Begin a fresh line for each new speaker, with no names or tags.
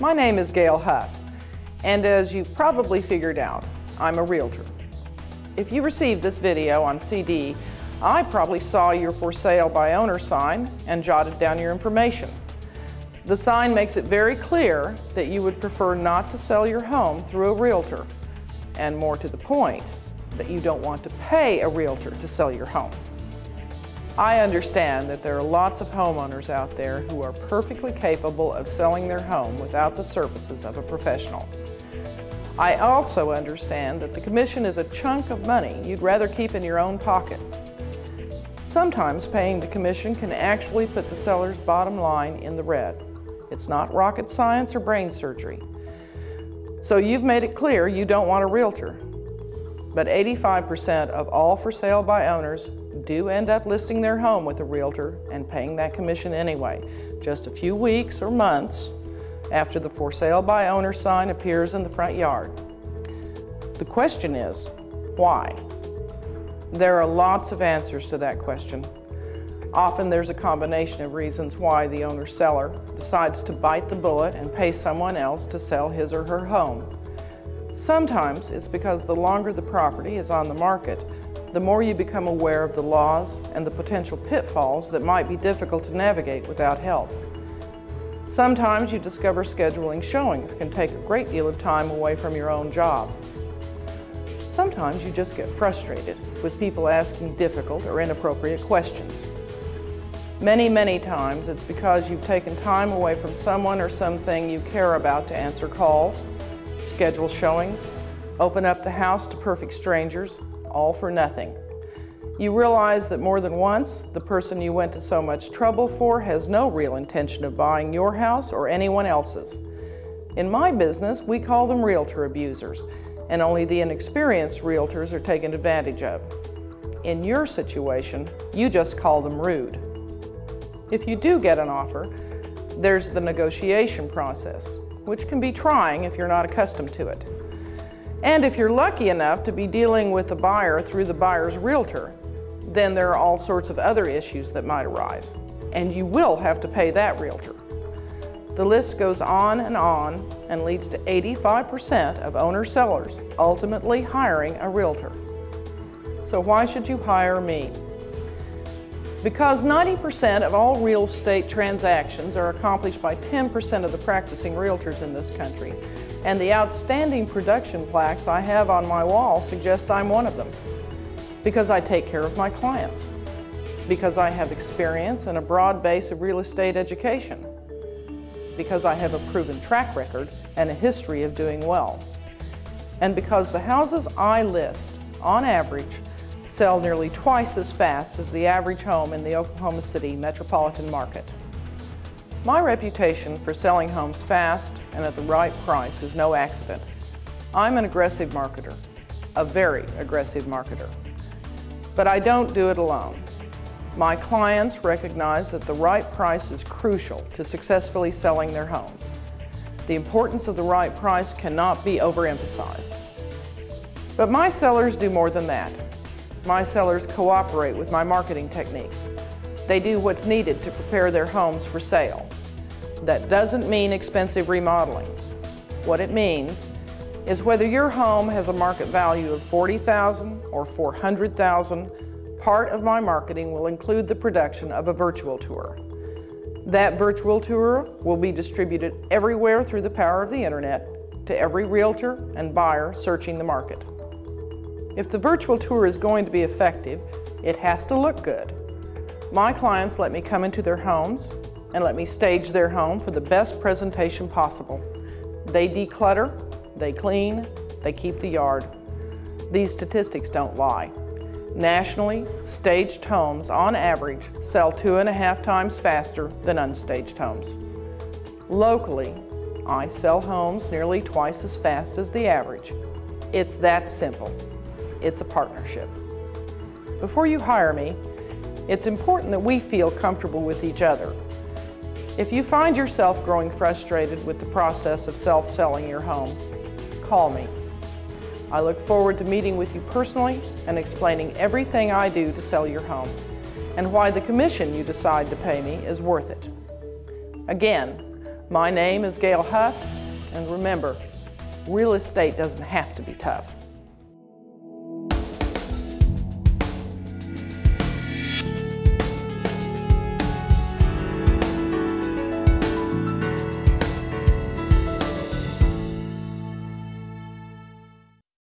My name is Gayle Hough, and as you've probably figured out, I'm a realtor. If you received this video on CD, I probably saw your for sale by owner sign and jotted down your information. The sign makes it very clear that you would prefer not to sell your home through a realtor, and more to the point, that you don't want to pay a realtor to sell your home. I understand that there are lots of homeowners out there who are perfectly capable of selling their home without the services of a professional. I also understand that the commission is a chunk of money you'd rather keep in your own pocket. Sometimes paying the commission can actually put the seller's bottom line in the red. It's not rocket science or brain surgery. So you've made it clear you don't want a realtor. But 85% of all for sale by owners do end up listing their home with a realtor and paying that commission anyway, just a few weeks or months after the for sale by owner sign appears in the front yard. The question is, why? There are lots of answers to that question. Often there's a combination of reasons why the owner-seller decides to bite the bullet and pay someone else to sell his or her home. Sometimes it's because the longer the property is on the market, the more you become aware of the laws and the potential pitfalls that might be difficult to navigate without help. Sometimes you discover scheduling showings can take a great deal of time away from your own job. Sometimes you just get frustrated with people asking difficult or inappropriate questions. Many times it's because you've taken time away from someone or something you care about to answer calls, schedule showings, open up the house to perfect strangers, all for nothing. You realize that more than once, the person you went to so much trouble for has no real intention of buying your house or anyone else's. In my business, we call them realtor abusers, and only the inexperienced realtors are taken advantage of. In your situation, you just call them rude. If you do get an offer, there's the negotiation process, which can be trying if you're not accustomed to it. And if you're lucky enough to be dealing with the buyer through the buyer's realtor, then there are all sorts of other issues that might arise, and you will have to pay that realtor. The list goes on and leads to 85% of owner-sellers ultimately hiring a realtor. So why should you hire me? Because 90% of all real estate transactions are accomplished by 10% of the practicing realtors in this country, and the outstanding production plaques I have on my wall suggest I'm one of them. Because I take care of my clients. Because I have experience and a broad base of real estate education. Because I have a proven track record and a history of doing well. And because the houses I list, on average, sell nearly twice as fast as the average home in the Oklahoma City metropolitan market. My reputation for selling homes fast and at the right price is no accident. I'm an aggressive marketer, a very aggressive marketer. But I don't do it alone. My clients recognize that the right price is crucial to successfully selling their homes. The importance of the right price cannot be overemphasized. But my sellers do more than that. My sellers cooperate with my marketing techniques. They do what's needed to prepare their homes for sale. That doesn't mean expensive remodeling. What it means is whether your home has a market value of $40,000 or $400,000, part of my marketing will include the production of a virtual tour. That virtual tour will be distributed everywhere through the power of the internet to every realtor and buyer searching the market. If the virtual tour is going to be effective, it has to look good. My clients let me come into their homes and let me stage their home for the best presentation possible. They declutter, they clean, they keep the yard. These statistics don't lie. Nationally, staged homes on average sell 2.5 times faster than unstaged homes. Locally, I sell homes nearly twice as fast as the average. It's that simple. It's a partnership. Before you hire me, it's important that we feel comfortable with each other. If you find yourself growing frustrated with the process of self-selling your home, call me. I look forward to meeting with you personally and explaining everything I do to sell your home and why the commission you decide to pay me is worth it. Again, My name is Gayle Hough, and remember, real estate doesn't have to be tough.